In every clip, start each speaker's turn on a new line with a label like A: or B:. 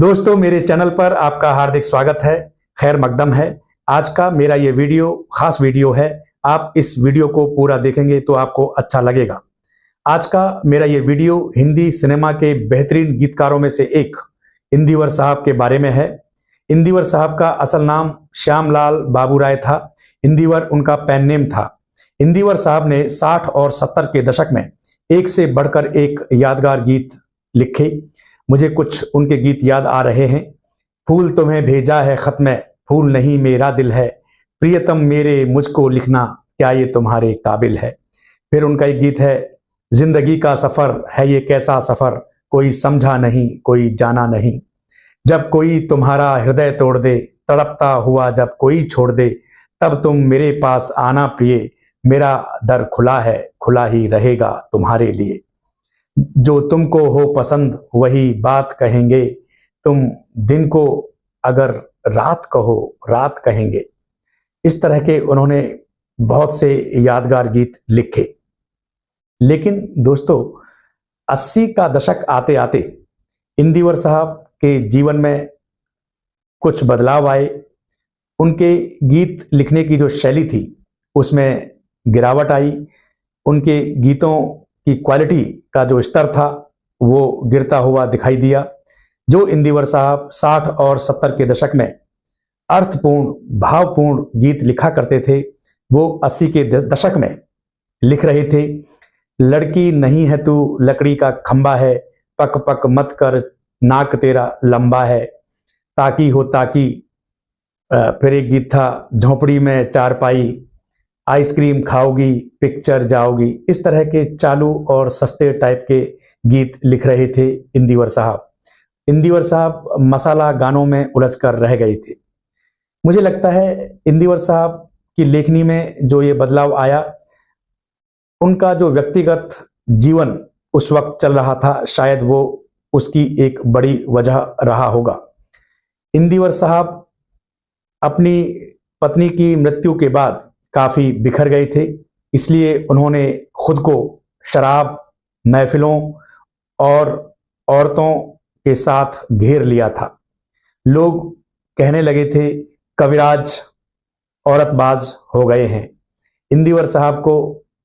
A: दोस्तों, मेरे चैनल पर आपका हार्दिक स्वागत है। खैर मकदम है। आज का मेरा ये वीडियो खास वीडियो है। आप इस वीडियो को पूरा देखेंगे तो आपको अच्छा लगेगा। आज का मेरा ये वीडियो हिंदी सिनेमा के बेहतरीन गीतकारों में से एक इंदिवर साहब के बारे में है। इंदिवर साहब का असल नाम श्यामलाल बाबूराय था। इंदिवर उनका पेन नेम था। इंदिवर साहब ने 60 और 70 के दशक में एक से बढ़कर एक यादगार गीत लिखे। मुझे कुछ उनके गीत याद आ रहे हैं। फूल तुम्हें भेजा है खत में, फूल नहीं मेरा दिल है, प्रियतम मेरे मुझको लिखना, क्या ये तुम्हारे काबिल है। फिर उनका एक गीत है, जिंदगी का सफर है ये कैसा सफर, कोई समझा नहीं कोई जाना नहीं, जब कोई तुम्हारा हृदय तोड़ दे, तड़पता हुआ जब कोई छोड़ दे, तब तुम मेरे पास आना प्रिय, मेरा दर खुला है, खुला ही रहेगा तुम्हारे लिए। जो तुमको हो पसंद वही बात कहेंगे, तुम दिन को अगर रात कहो रात कहेंगे। इस तरह के उन्होंने बहुत से यादगार गीत लिखे। लेकिन दोस्तों, 80 का दशक आते आते इंदिवर साहब के जीवन में कुछ बदलाव आए। उनके गीत लिखने की जो शैली थी उसमें गिरावट आई। उनके गीतों की क्वालिटी का जो स्तर था वो गिरता हुआ दिखाई दिया। जो इंदिवर साहब 60 और 70 के दशक में अर्थपूर्ण भावपूर्ण गीत लिखा करते थे, वो 80 के दशक में लिख रहे थे। लड़की नहीं है तू लकड़ी का खंबा है, पक पक मत कर नाक तेरा लंबा है, ताकि हो ताकि। फिर एक गीत था, झोंपड़ी में चारपाई, आइसक्रीम खाओगी पिक्चर जाओगी। इस तरह के चालू और सस्ते टाइप के गीत लिख रहे थे इंदिवर साहब। इंदिवर साहब मसाला गानों में उलझ कर रह गए थे। मुझे लगता है इंदिवर साहब की लेखनी में जो ये बदलाव आया, उनका जो व्यक्तिगत जीवन उस वक्त चल रहा था, शायद वो उसकी एक बड़ी वजह रहा होगा। इंदिवर साहब अपनी पत्नी की मृत्यु के बाद काफी बिखर गए थे, इसलिए उन्होंने खुद को शराब, महफिलों और औरतों के साथ घेर लिया था। लोग कहने लगे थे कविराज औरतबाज हो गए हैं। इंदिवर साहब को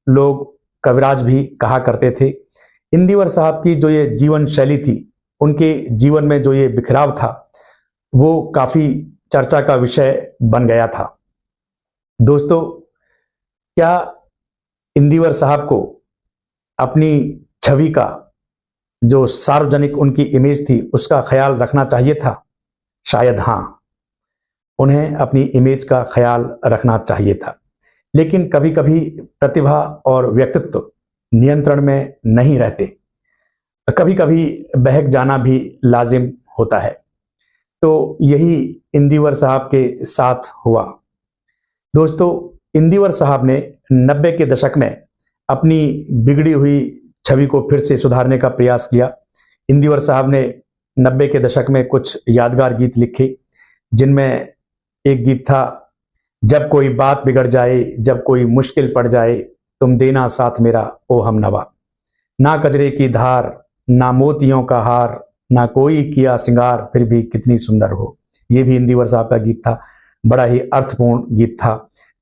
A: लोग कविराज भी कहा करते थे। इंदिवर साहब की जो ये जीवन शैली थी, उनके जीवन में जो ये बिखराव था, वो काफी चर्चा का विषय बन गया था। दोस्तों, क्या इंदिवर साहब को अपनी छवि का, जो सार्वजनिक उनकी इमेज थी, उसका ख्याल रखना चाहिए था? शायद हाँ, उन्हें अपनी इमेज का ख्याल रखना चाहिए था। लेकिन कभी कभी प्रतिभा और व्यक्तित्व नियंत्रण में नहीं रहते, कभी कभी बहक जाना भी लाजिम होता है। तो यही इंदिवर साहब के साथ हुआ। दोस्तों, इंदिवर साहब ने 90 के दशक में अपनी बिगड़ी हुई छवि को फिर से सुधारने का प्रयास किया। इंदिवर साहब ने 90 के दशक में कुछ यादगार गीत लिखे, जिनमें एक गीत था, जब कोई बात बिगड़ जाए, जब कोई मुश्किल पड़ जाए, तुम देना साथ मेरा ओ हमनवा, ना कजरे की धार, ना मोतियों का हार, ना कोई किया सिंगार, फिर भी कितनी सुंदर हो। ये भी इंदिवर साहब का गीत था। बड़ा ही अर्थपूर्ण गीत था।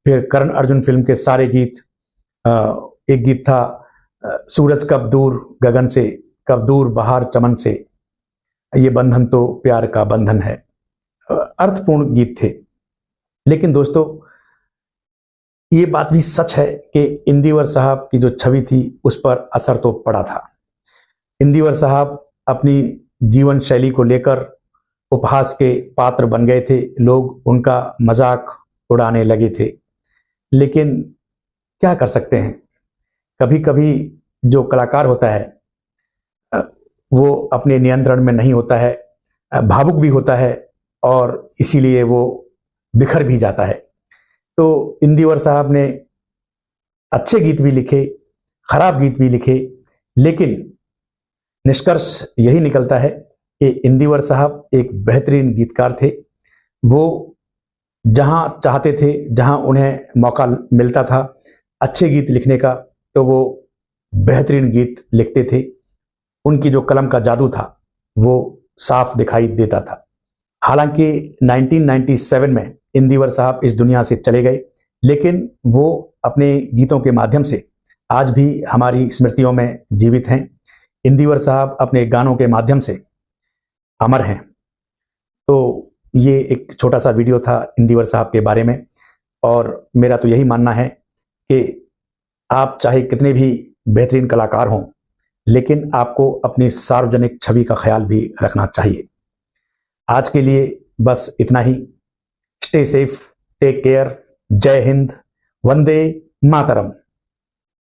A: फिर करण अर्जुन फिल्म के सारे गीत, एक गीत था, सूरज कब दूर गगन से, कब दूर बहार चमन से, ये बंधन तो प्यार का बंधन है। अर्थपूर्ण गीत थे। लेकिन दोस्तों, ये बात भी सच है कि इंदिवर साहब की जो छवि थी उस पर असर तो पड़ा था। इंदिवर साहब अपनी जीवन शैली को लेकर उपहास के पात्र बन गए थे। लोग उनका मजाक उड़ाने लगे थे। लेकिन क्या कर सकते हैं, कभी कभी जो कलाकार होता है वो अपने नियंत्रण में नहीं होता है, भावुक भी होता है, और इसीलिए वो बिखर भी जाता है। तो इंदिवर साहब ने अच्छे गीत भी लिखे, खराब गीत भी लिखे, लेकिन निष्कर्ष यही निकलता है कि इंदिवर साहब एक बेहतरीन गीतकार थे। वो जहां चाहते थे, जहां उन्हें मौका मिलता था अच्छे गीत लिखने का, तो वो बेहतरीन गीत लिखते थे। उनकी जो कलम का जादू था वो साफ दिखाई देता था। हालांकि 1997 में इंदिवर साहब इस दुनिया से चले गए, लेकिन वो अपने गीतों के माध्यम से आज भी हमारी स्मृतियों में जीवित हैं। इंदिवर साहब अपने गानों के माध्यम से अमर हैं। तो ये एक छोटा सा वीडियो था इंदिवर साहब के बारे में, और मेरा तो यही मानना है कि आप चाहे कितने भी बेहतरीन कलाकार हों, लेकिन आपको अपनी सार्वजनिक छवि का ख्याल भी रखना चाहिए। आज के लिए बस इतना ही। स्टे सेफ, टेक केयर, जय हिंद, वंदे मातरम।